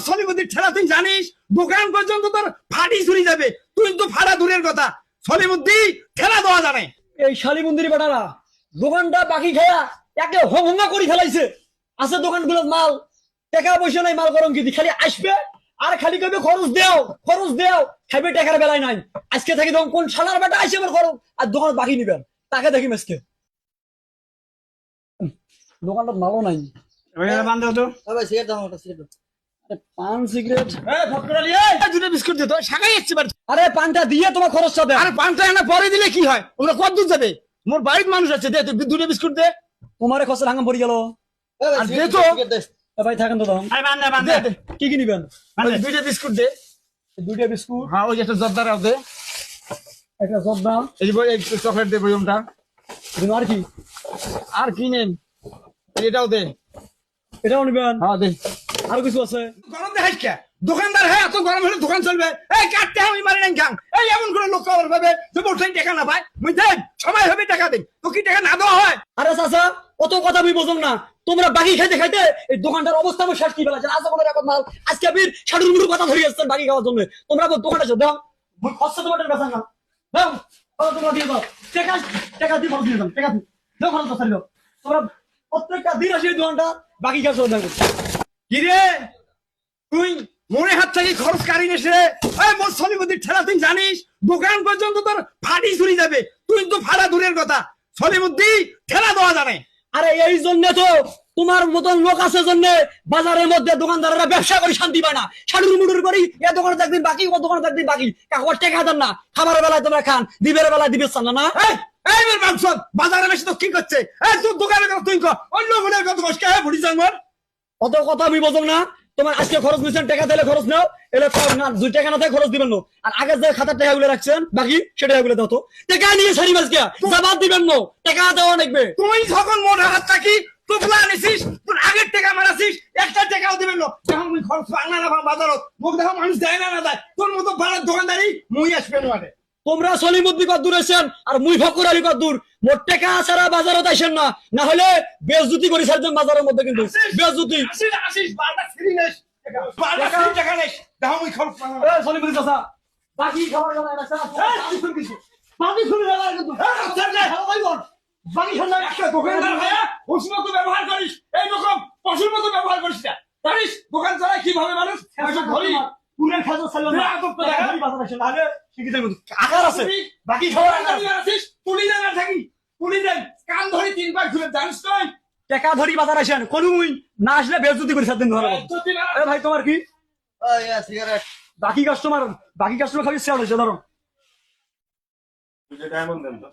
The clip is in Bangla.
সলিমুদ্দির ঠেলা তুই জানিস? দোকান পর্যন্ত তোর ফাটি চুরি যাবে। তুই তো ফাড়া দূরের কথা, সলিমুদ্দি ঠেলা দেওয়া জানে। এই শালিমন্দির বেটারা দোকানটা বাকি খায়া একে হঙ্গা করে ফেলাইছে। আছে দোকানগুলোর মাল, টাকা পয়সা নাই, মাল গরম কি খালি আসবে আর খালি কবে খরচ দেও খরচ দেও, খাইবে টাকার বেলায় নাই। আজকে থাকি তখন কোন শালার বেটা আসে আবার খরচ আর দোকান বাকি নিবেন, তাকে দেখি আজকে দোকানটা ভালো নাই। বান্ধব তো পান সিগারেট দুটো বিস্কুট দিত শাখাই যাচ্ছে। আরে পানটা দিয়ে তোমার খরচটা দেয়। আরে পানটা এনে পরে দিলে কি হয়? ওগুলো কত দূর যাবে? মোর বাড়ির মানুষ আছে, দে তুই দুটো বিস্কুট দে। তোমারে খরচ ভাঙা পড়ে গেল। আর দে তো ভাই থাকেন তো তখন কি কি নিবেন? দুইটা বিস্কুট দে। দুইটা বিস্কুট, হ্যাঁ ওই যে একটা জর্দারাও দে, একটা জর্দা, এই যে চকলেট দে বইমটা। আর কি আর কি নেন? এটাও দে। এটাও নিবেন? হ্যাঁ দে। আর কিছু আছে? গরম দেখাইস কে? দোকানদার হ্যাঁ এত গরম হলে দোকান চলবে? এই কাটতে আমি মারি নাই খাং। এই এমন করে লোক খবর পাবে যে বলছেন টাকা না পায়, মুই দেন সময় হবে টাকা দেন, তো কি টাকা না দেওয়া হয়? আরে চাচা অত কথা আমি বুঝুন না, তোমরা বাকি খাইতে খাইতে এই দোকানটার অবস্থা আমি শেষ কি ফেলাছেন। আজ কোনো রেকর্ড মাল আজকে আপনি সাড়ুর মুড়ুর কথা ধরে আসছেন বাকি খাওয়ার জন্য। তোমরা দোকানটা দাও, মুই খরচা তোমাদের বেচা না দাও, তোমরা দিয়ে দাও টাকা, টাকা দিয়ে খরচ দিয়ে দাও, টাকা দিয়ে দাও, খরচ ছাড়ি দাও। তোমরা প্রত্যেকটা দিন আসি এই দোকানটা বাকি খাওয়া দাও। কি রে তুই মনে হাত থেকে খরচ কারি নেছে? এই মোর সলিমুদ্দির ঠেলা তুই জানিস? দোকান পর্যন্ত তোর ফাটি চুরি যাবে। তুই তো ফাড়া দূরের কথা, সলিমুদ্দি ঠেলা দেওয়া জানে। আরে এই জন্য তো তোমার মতন লোক আছে জন্য বাজারের মধ্যে দোকানদাররা ব্যবসা করে শান্তি পায় না। সাড়ুর মুড়ুর করি এ দোকানে একদিন বাকি, ও দোকানে একদিন বাকি, কাকুর টাকা দেন না, খাবারের বেলায় তোমরা খান, দিবের বেলায় দিবে চান না। এই মের মাংস বাজারে বেশি তো কি করছে? এই তোর দোকানে তুই অন্য গুলোর কত কষ্ট কে ভুড়ি যাঙ্গর? অত কথা আমি বুঝুন না। তোমার আজকে খরচ নিচ্ছেন, টাকা দিলে খরচ নাও, এলে না 2 টাকা না থাকে খরচ দিবেন না। আর আগে যে খাতার টাকা গুলো রাখছেন বাকি সে টাকা গুলো দাও তো। টাকা নিয়ে সারি মাস গিয়া জবাব দিবেন না, টাকা দেওয়া লাগবে। তুই যখন মোটা হাত থাকি টুকলা আনিছিস, তোর আগের টাকা মারাছিস, একটা টাকাও দিবেন না। যখন মুই খরচ বাংলা না বাজারত মুখ দেখো মানুষ দেয় না দেয়, তোর মতো ভাড়ার দোকানদারি মুই আসবে না। তোমরা সলিমুদ্দি কত দূর আছেন আর মুই ফকর আলী কত দূর? মোট টাকা ছাড়া বাজারত আসেন না, না হলে বেজুতি করে ছাড়ছেন বাজারের মধ্যে। কিন্তু বেজুতি আসিস বারটা ফ্রি নেস, বারটা ফ্রি টাকা নেস, দেখো মুই খরচ সলিমুদ্দি চাচা বাকি খাবার গেল না স্যার, বাকি শুনে গেল কিন্তু বাকি শুনে একটা দোকানদার ভাইয়া পশুর মতো ব্যবহার করিস, এইরকম পশুর মতো ব্যবহার করিস না। জানিস দোকান চালায় কিভাবে মানুষ? ধরি পুরের খাজা চাইল না, বাজার আসে না, আরে শিখিতে আকার আছে বাকি খাবার খাবার আছিস, তুলি না থাকি তুলি দেন, কান ধরি 3 বার ঘুরে, জানিস তুই? টাকা ধরি বাজার আসেন কোন মুই না আসলে বেজুতি করে সাত দিন ধরে। এ ভাই তোমার কি সিগারেট বাকি কাস্টমার খালি শেয়ার হয়েছে ধরো। ডায়মন্ড দেন তো।